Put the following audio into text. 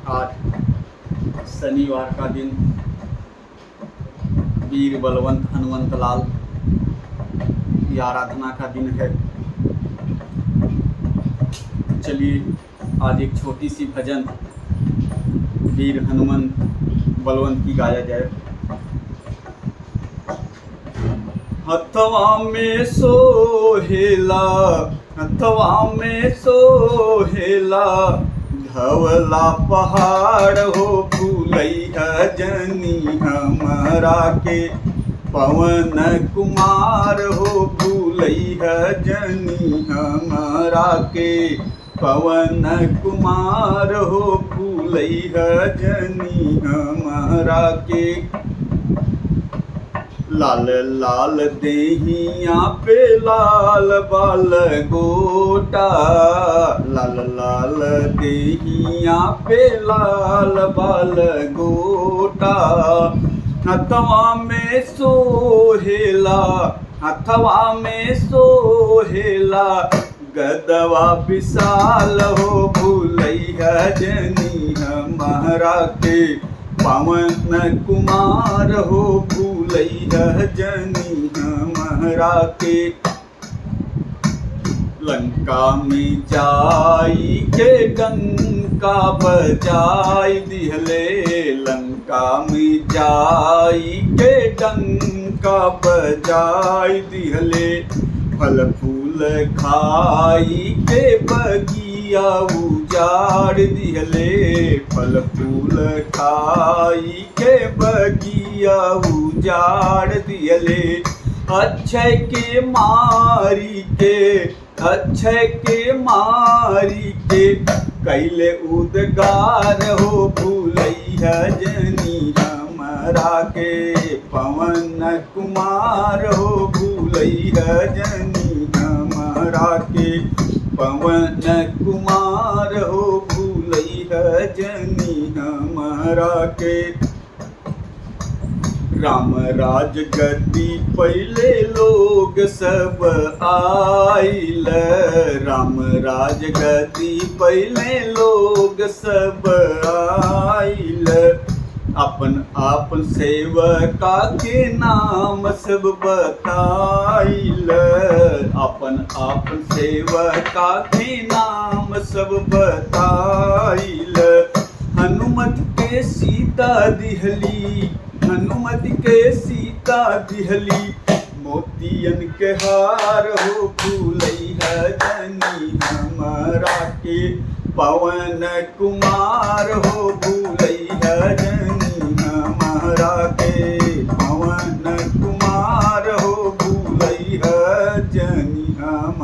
आज शनिवार का दिन वीर बलवंत हनुमंत लाल की आराधना का दिन है। चलिए आज एक छोटी सी भजन वीर हनुमंत बलवंत की गाया जाए। हथवा में सोहेला, हथवा में सोहेला, धवला पहाड़ हो भूलैया जनी हमरा के। पवन कुमार हो भूलैया जनी हमरा के। पवन कुमार हो भूलैया जनी हमरा के। लाल लाल देहिया पे लाल बाल गोटा, लाल लाल देहिया पे लाल बाल गोटा। हथवा में सोहेला, हथवा में सोहेला, गदवा विशाल हो भूलैया जनी हमरा के। पवन कुमार हो भूलैया जनी हमरा के। लंका में जाई के डंका बजाई दिहले, लंका में जाई के डंका बजाई दिहले। फल फूल खाई के बगिया उजाड़ दिहले, फल फूल खाई के बगिया उजाड़ दिहले। अक्षय के मारी के, अक्षय के मारी के, कैले उद्गार हो भूलैया जनी हमरा के। पवन कुमार हो भूलैया जनी हमरा के। पवन कुमार हो भूलैया जनी हमरा के। राम राज गद्दी पहले लोग सब आइल, राम राज गद्दी पहले लोग सब आइल। अपन अपन सेवका के नाम सब बताइल, अपन अपन सेवका के नाम सब बताइल। हनुमत के सीता दिहली, हनुमत के सीता दिहली, मोतियन के हार हो भूलैया जनी हमरा के। पवन कुमार हो भूलैया जनी हमरा के।